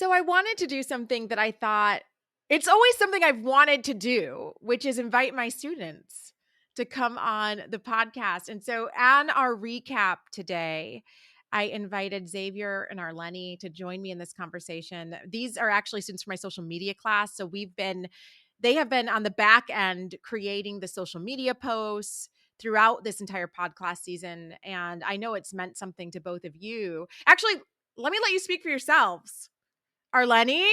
So I wanted to do something that I thought it's always something I've wanted to do, which is invite my students to come on the podcast. And so on our recap today, I invited Xavier and Arleny to join me in this conversation. These are actually students from my social media class. So they have been on the back end creating the social media posts throughout this entire podcast season. And I know it's meant something to both of you. Actually, let me let you speak for yourselves. Arleny,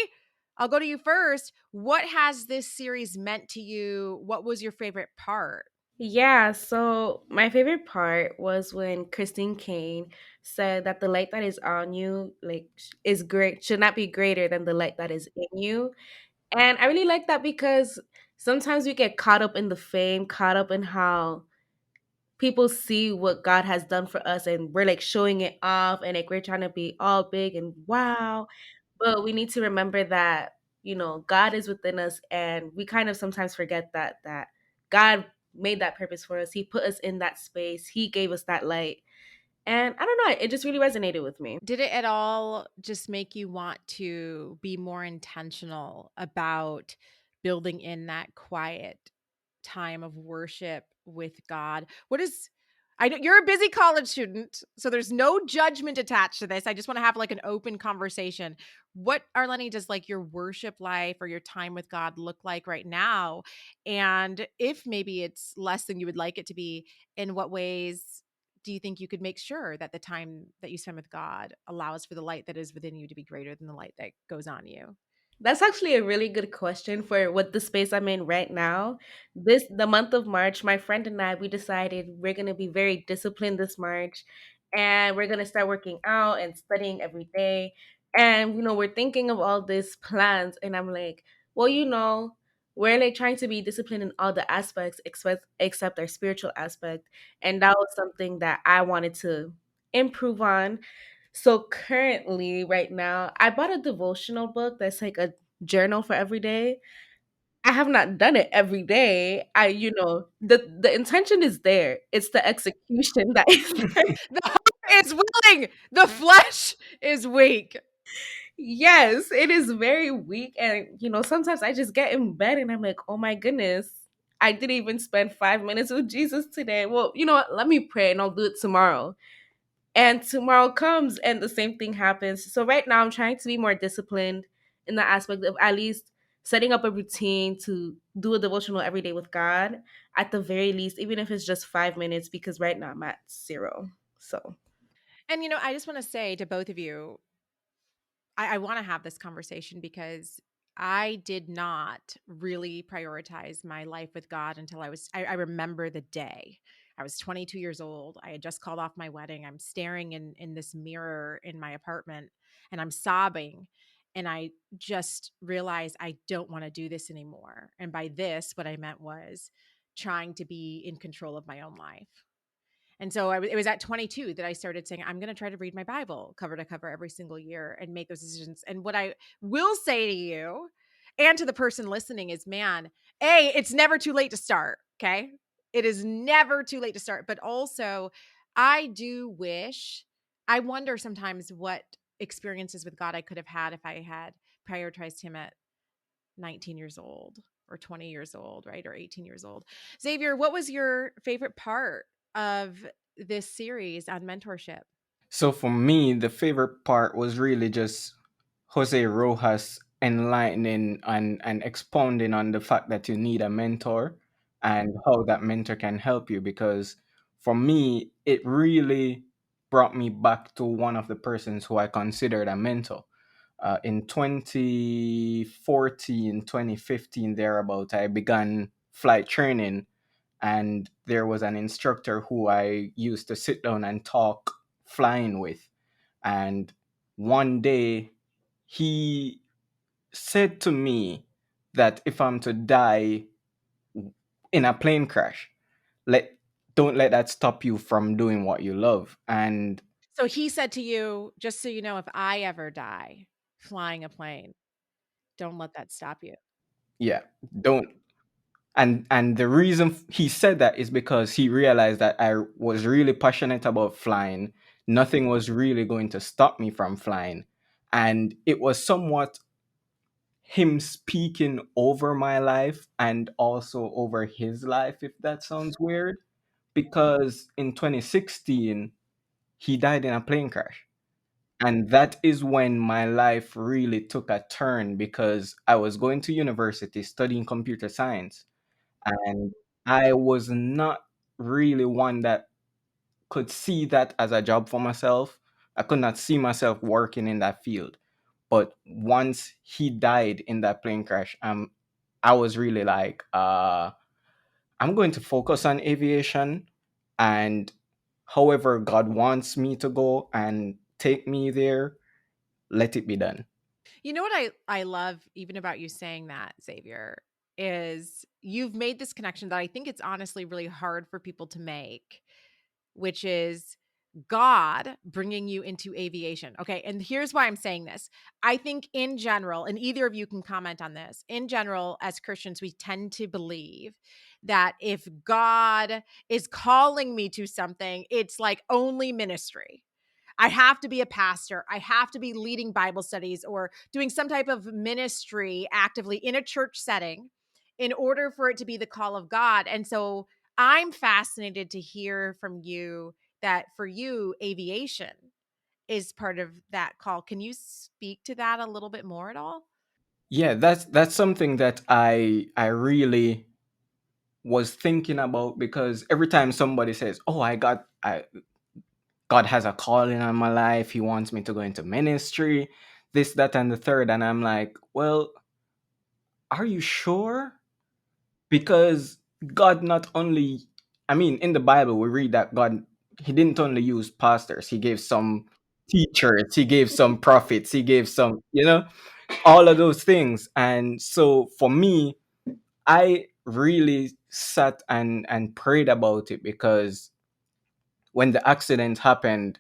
I'll go to you first. What has this series meant to you? What was your favorite part? Yeah, so my favorite part was when Christine Kane said that the light that is on you, is great, should not be greater than the light that is in you. And I really like that because sometimes we get caught up in the fame, caught up in how people see what God has done for us, and we're like showing it off, and like we're trying to be all big and wow. But we need to remember that, God is within us, and we kind of sometimes forget that God made that purpose for us. He put us in that space. He gave us that light. And I don't know, it just really resonated with me. Did it at all just make you want to be more intentional about building in that quiet time of worship with God? What is I know you're a busy college student, so there's no judgment attached to this. I just want to have like an open conversation. What, Arleny, does like your worship life or your time with God look like right now? And if maybe it's less than you would like it to be, in what ways do you think you could make sure that the time that you spend with God allows for the light that is within you to be greater than the light that goes on you? That's actually a really good question for what the space I'm in right now. The month of March, my friend and I, we decided we're going to be very disciplined this March, and we're going to start working out and studying every day. And we're thinking of all these plans, and I'm like, well, we're like trying to be disciplined in all the aspects except our spiritual aspect. And that was something that I wanted to improve on. So currently, right now, I bought a devotional book that's like a journal for every day. I have not done it every day. The intention is there. It's the execution that is there. The heart is willing, the flesh is weak. Yes, it is very weak. And, sometimes I just get in bed and I'm like, oh my goodness, I didn't even spend 5 minutes with Jesus today. Well, you know what? Let me pray and I'll do it tomorrow. And tomorrow comes and the same thing happens. So right now I'm trying to be more disciplined in the aspect of at least setting up a routine to do a devotional every day with God at the very least, even if it's just 5 minutes, because right now I'm at zero. So And I just want to say to both of you, I want to have this conversation because I did not really prioritize my life with God until I remember the day. I was 22 years old. I had just called off my wedding. I'm staring in this mirror in my apartment and I'm sobbing. And I just realized I don't want to do this anymore. And by this, what I meant was trying to be in control of my own life. And so it was at 22 that I started saying, I'm going to try to read my Bible cover to cover every single year and make those decisions. And what I will say to you and to the person listening is, man, it's never too late to start. Okay. It is never too late to start. But also, I do wish, I wonder sometimes what experiences with God I could have had if I had prioritized Him at 19 years old or 20 years old, right? Or 18 years old. Xavier, what was your favorite part of this series on mentorship? So for me, the favorite part was really just Jose Rojas enlightening and expounding on the fact that you need a mentor and how that mentor can help you. Because for me, it really brought me back to one of the persons who I considered a mentor. In 2014, 2015, thereabout, I began flight training, and there was an instructor who I used to sit down and talk flying with. And one day he said to me that if I'm to die in a plane crash, let don't let that stop you from doing what you love. And So he said to you, just so you know, if I ever die flying a plane, don't let that stop you. yeah, don't and the reason he said that is because he realized that I was really passionate about flying. Nothing was really going to stop me from flying. And it was somewhat him speaking over my life and also over his life, if that sounds weird. Because in 2016, he died in a plane crash. And that is when my life really took a turn because I was going to university studying computer science. And I was not really one that could see that as a job for myself. I could not see myself working in that field. But once he died in that plane crash, I was really like, I'm going to focus on aviation, and however God wants me to go and take me there, let it be done. You know what I love even about you saying that, Xavier, is you've made this connection that I think it's honestly really hard for people to make, which is God bringing you into aviation. Okay. And here's why I'm saying this. I think in general, and either of you can comment on this, in general, as Christians, we tend to believe that if God is calling me to something, it's like only ministry. I have to be a pastor. I have to be leading Bible studies or doing some type of ministry actively in a church setting in order for it to be the call of God. And so I'm fascinated to hear from you that for you, aviation is part of that call. Can you speak to that a little bit more at all? Yeah, that's something that I really was thinking about because every time somebody says, "Oh, God has a calling on my life. He wants me to go into ministry, this, that, and the third," and I'm like, "Well, are you sure?" Because God not only, I mean, in the Bible, we read that God, He didn't only use pastors, He gave some teachers, He gave some prophets, He gave some, all of those things. And so for me, I really sat and prayed about it because when the accident happened,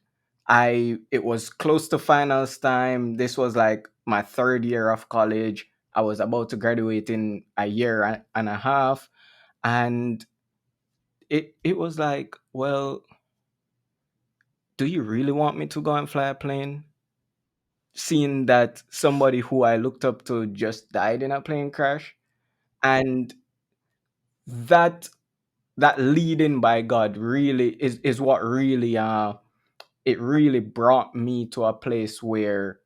it was close to finals time. This was like my third year of college. I was about to graduate in a year and a half, and it was like, well, do you really want me to go and fly a plane? Seeing that somebody who I looked up to just died in a plane crash, and that that leading by God really is what really it really brought me to a place where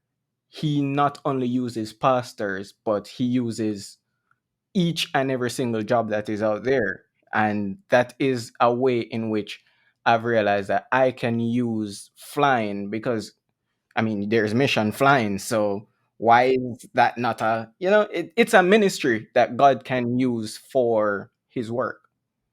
he not only uses pastors, but he uses each and every single job that is out there. And that is a way in which I've realized that I can use flying because, I mean, there's mission flying. So why is that not it's a ministry that God can use for his work.